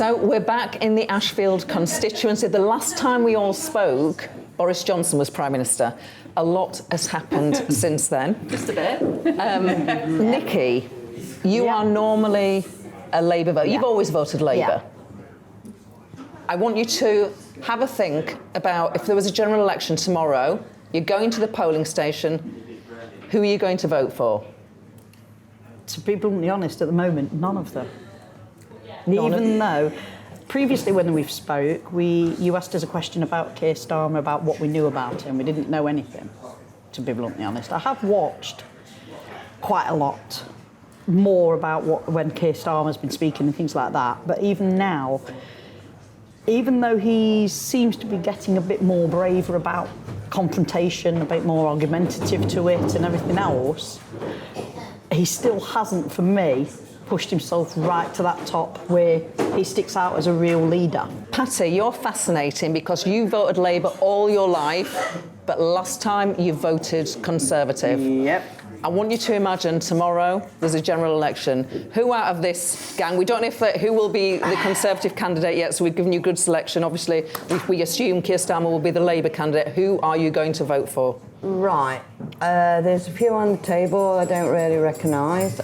So we're back in the Ashfield constituency. The last time we all spoke, Boris Johnson was Prime Minister. A lot has happened since then. Just a bit. Nikki, you are normally a Labour voter. You've always voted Labour. I want you to have a think about if there was a general election tomorrow, you're going to the polling station, who are you going to vote for? To be bluntly honest, at the moment, none of them. Even though previously when we've spoke, you asked us a question about Keir Starmer, about what we knew about him. We didn't know anything, to be bluntly honest. I have watched quite a lot more about when Keir Starmer's been speaking and things like that. But even now, even though he seems to be getting a bit more braver about confrontation, a bit more argumentative to it and everything else, he still hasn't, for me, pushed himself right to that top where he sticks out as a real leader. Patty, you're fascinating because you voted Labour all your life, but last time you voted Conservative. Yep. I want you to imagine tomorrow there's a general election. Who out of this gang, we don't know who will be the Conservative candidate yet, so we've given you good selection. Obviously, we assume Keir Starmer will be the Labour candidate. Who are you going to vote for? Right. There's a few on the table I don't really recognise,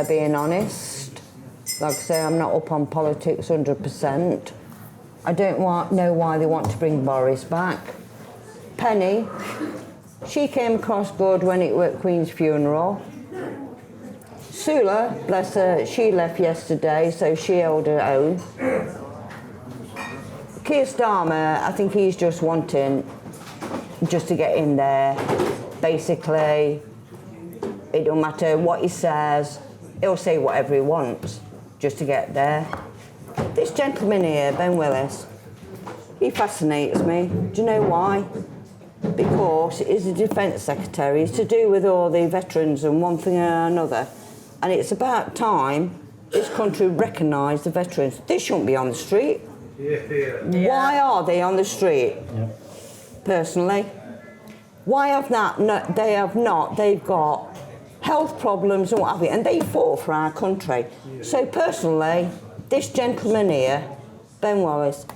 being honest. Like I say, I'm not up on politics 100%. I don't know why they want to bring Boris back. Penny, she came across good when it was Queen's funeral. Sula, bless her, she left yesterday, so she held her own. Keir Starmer, I think he's just wanting just to get in there. Basically, it don't matter what he says, he'll say whatever he wants just to get there. This gentleman here, Ben Willis, he fascinates me. Do you know why? Because he's a Defence Secretary. It's to do with all the veterans and one thing or another. And it's about time this country recognised the veterans. They shouldn't be on the street. Why are they on the street? Personally, why have not? No, they have not. They've got health problems and what have you, and they fought for our country. So personally, this gentleman here, Ben Wallace,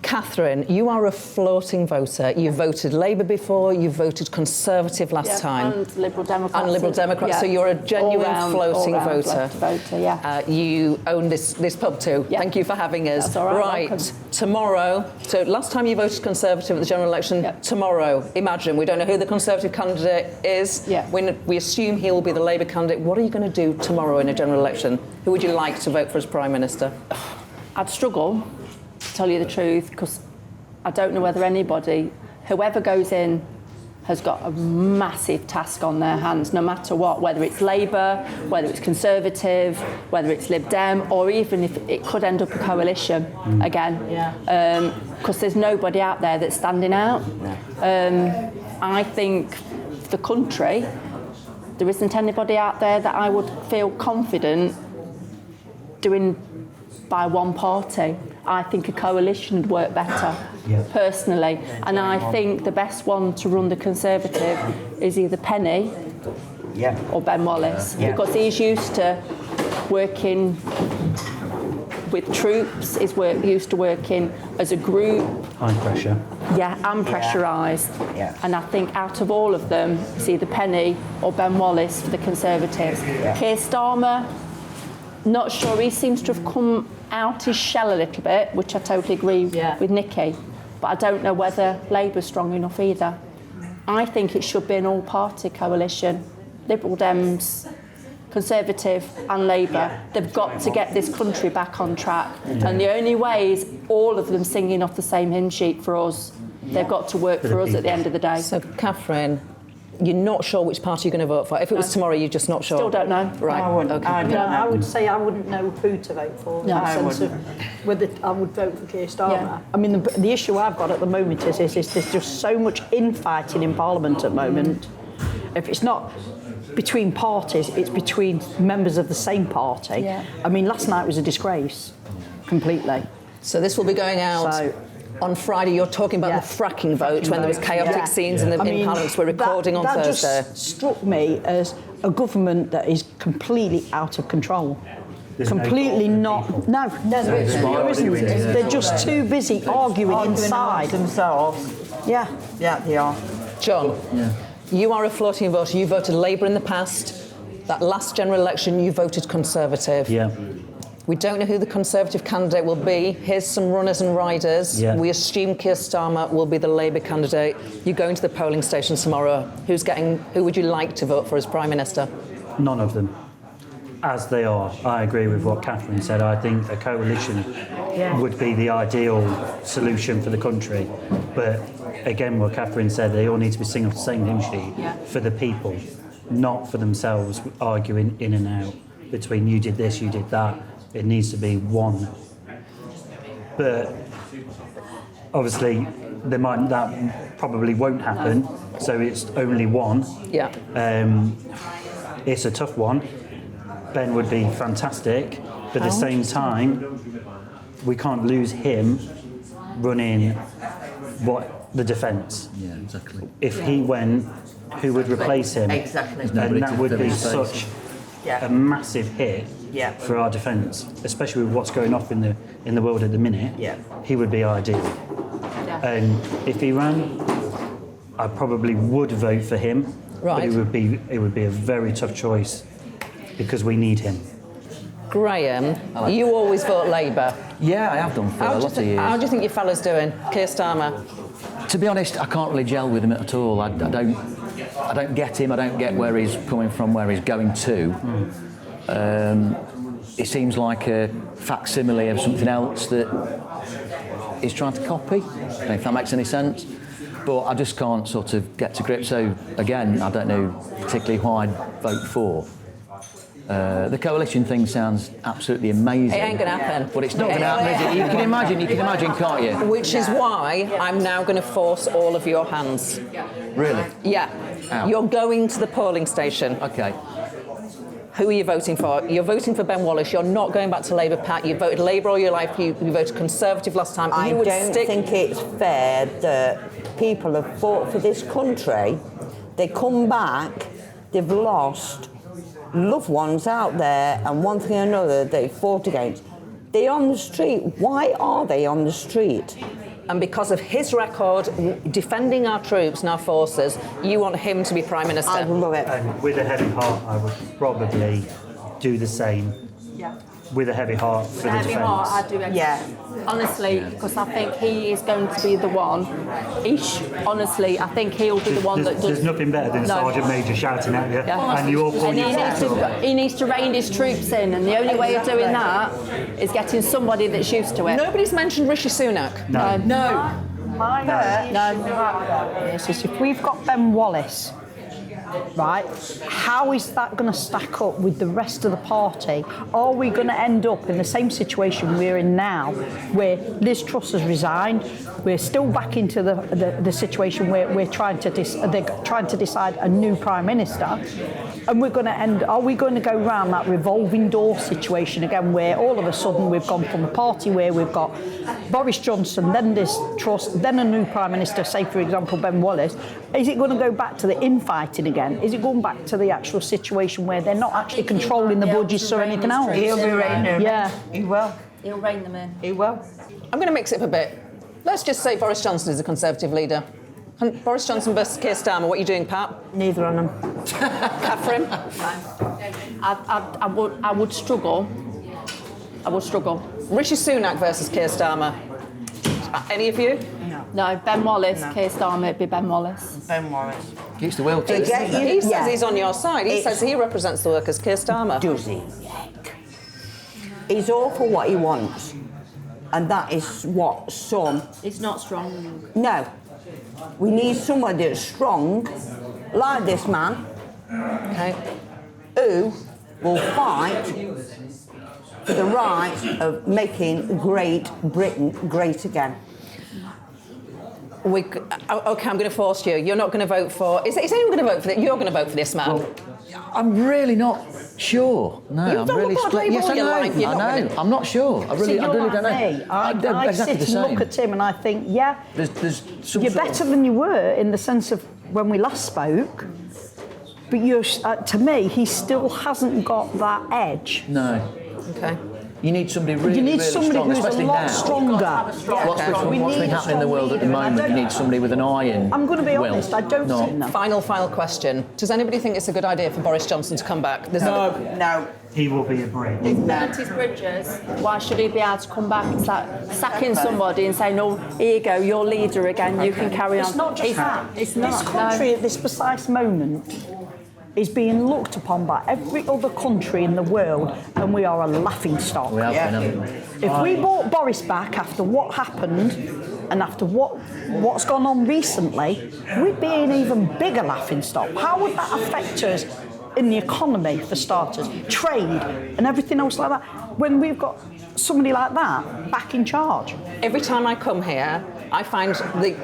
Catherine, you are a floating voter. You voted Labour before, you voted Conservative last time. And Liberal Democrats. And Liberal Democrats, so you're a genuine floating voter. You own this pub too. Thank you for having us. That's all right. Right, tomorrow, so last time you voted Conservative at the general election, tomorrow, imagine, we don't know who the Conservative candidate is. We assume he will be the Labour candidate. What are you going to do tomorrow in a general election? Who would you like to vote for as Prime Minister? I'd struggle, to tell you the truth, because I don't know whether anybody, whoever goes in, has got a massive task on their hands, no matter what, whether it's Labour, whether it's Conservative, whether it's Lib Dem, or even if it could end up a coalition again. Because there's nobody out there that's standing out. I think for the country, there isn't anybody out there that I would feel confident doing by one party. I think a coalition would work better, personally. And I think the best one to run the Conservative is either Penny or Ben Wallace, because he's used to working with troops, used to working as a group. High pressure. And pressurised. And I think out of all of them, it's either Penny or Ben Wallace for the Conservatives. Keir Starmer, not sure. He seems to have come out his shell a little bit, which I totally agree with Nikki. But I don't know whether Labour's strong enough either. I think it should be an all-party coalition. Liberal Dems, Conservative and Labour. They've got to get this country back on track. And the only way is all of them singing off the same hymn sheet for us. They've got to work for us at the end of the day. So, Catherine, you're not sure which party you're going to vote for. If it was tomorrow, you're just not sure. Still don't know. Right. I wouldn't. Okay. I would say I wouldn't know who to vote for. No, in the I sense of whether I would vote for Keir Starmer. I mean, the issue I've got at the moment is there's just so much infighting in Parliament at the moment. If it's not between parties, it's between members of the same party. I mean, last night was a disgrace, completely. So this will be going out on Friday. You're talking about the fracking vote when there was chaotic scenes in Parliament. We're recording on Thursday. That just struck me as a government that is completely out of control. There's no completely thought not. for people. No, there isn't. arguing. They're just too busy arguing inside. themselves. Yeah. Yeah, they are. John, you are a floating voter. You voted Labour in the past. That last general election, you voted Conservative. Yeah. We don't know who the Conservative candidate will be. Here's some runners and riders. Yeah. We assume Keir Starmer will be the Labour candidate. You go into the polling station tomorrow. Who would you like to vote for as Prime Minister? None of them. As they are, I agree with what Catherine said. I think a coalition would be the ideal solution for the country. But again, what Catherine said, they all need to be singing off the same hymn sheet for the people, not for themselves, arguing in and out between you did this, you did that. It needs to be one. But obviously, that probably won't happen. So it's only one. Yeah. It's a tough one. Ben would be fantastic, but at the same time, we can't lose him running the defence. Yeah, exactly. If he went, who would replace him? Exactly. And that would be such a massive hit Yeah. for our defence, especially with what's going off in the world at the minute. Yeah. He would be ideal. And if he ran, I probably would vote for him. Right. But it would be a very tough choice because we need him. Graham, you always vote Labour. Yeah, I have done for a lot of years. How do you think your fella's doing, Keir Starmer? To be honest, I can't really gel with him at all. I don't get him. I don't get where he's coming from, where he's going to. It seems like a facsimile of something else that he's trying to copy. I don't know if that makes any sense. But I just can't sort of get to grips. So again, I don't know particularly who I'd vote for. The coalition thing sounds absolutely amazing. It ain't going to happen. But it's not going to happen, is it? You can imagine, can't you? Which is why I'm now going to force all of your hands. Really? Yeah. Ow. You're going to the polling station. Okay. Who are you voting for? You're voting for Ben Wallace. You're not going back to Labour, Pat. You voted Labour all your life. You voted Conservative last time. I don't think it's fair that people have fought for this country. They come back, they've lost loved ones out there, and one thing or another they fought against. They're on the street. Why are they on the street? And because of his record defending our troops and our forces, you want him to be Prime Minister. I love it. And with a heavy heart, I would probably do the same. Yeah. With a heavy heart for the Heavy heart, I defence. do. Yeah. Honestly, because I think he is going to be the one. Honestly, I think he'll be the one that does. There's nothing better than a No. sergeant major shouting at you, Yeah. and you all pull And your socks up. he needs to rein his troops in, and the only way of doing that is getting somebody that's used to it. Nobody's mentioned Rishi Sunak. No. It's just if we've got Ben Wallace, right, how is that going to stack up with the rest of the party? Are we going to end up in the same situation we're in now, where Liz Truss has resigned? We're still back into the situation where we're trying to they're trying to decide a new Prime Minister, and we're going to end. Are we going to go round that revolving door situation again, where all of a sudden we've gone from a party where we've got Boris Johnson, then Liz Truss, then a new Prime Minister, say for example Ben Wallace? Is it going to go back to the infighting again? Is it going back to the actual situation where they're not actually controlling the budgets or anything else? He'll be reining them in. Yeah. He will. He'll rein them in. He will. I'm going to mix it up a bit. Let's just say Boris Johnson is a Conservative leader. And Boris Johnson versus Keir Starmer. What are you doing, Pat? Neither of them. Catherine? I would struggle. I would struggle. Rishi Sunak versus Keir Starmer. Any of you? No, Ben Wallace, Keir Starmer, it'd be Ben Wallace. Ben Wallace. Keeps the wheel They turning. get you. He says Yeah. he's on your side. He It's- says he represents the workers, Keir Starmer. Does he? He's all for what he wants. And that is what some... It's not strong. No. We need somebody that's strong, like this man, Okay. who will fight for the right of making Great Britain great again. Okay, I'm going to force you. You're not going to vote for... Is anyone going to vote for this? You're going to vote for this man. I'm really not sure. No, You've I'm done really Labour split. Yes, I all your know. life, you're not I know. gonna- I'm not sure. I really you're don't like know. me. I exactly sit the and same. look at him and I think, yeah, There's some you're sort better of, than you were in the sense of when we last spoke, but to me, he still hasn't got that edge. No. Okay. You need somebody really, You need really somebody strong, who's a especially lot now. stronger. What's We been need happening in the strong world at the leader, and I moment, you don't- need somebody with an iron I'm going to be will. honest, I don't No. see them. Final question. Does anybody think it's a good idea for Boris Johnson to come back? No. He will be a bridge. He's burnt his bridges. Why should he be able to come back? It's like sacking somebody and saying, "No, here you go, you're leader again. You can carry on." It's not just that. It's not. This country at this precise moment is being looked upon by every other country in the world, and we are a laughing stock. We have been, haven't we? If we brought Boris back after what happened and after what's gone on recently, we'd be an even bigger laughing stock. How would that affect us in the economy, for starters, trade and everything else like that, when we've got somebody like that back in charge? Every time I come here, I find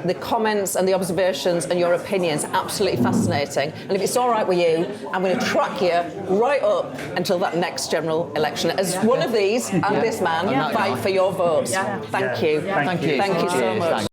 the comments and the observations and your opinions absolutely fascinating. And if it's all right with you, I'm going to track you right up until that next general election. As one of these and this man fight for your votes. Thank you. Thank you. Thank you so Cheers, much. thanks.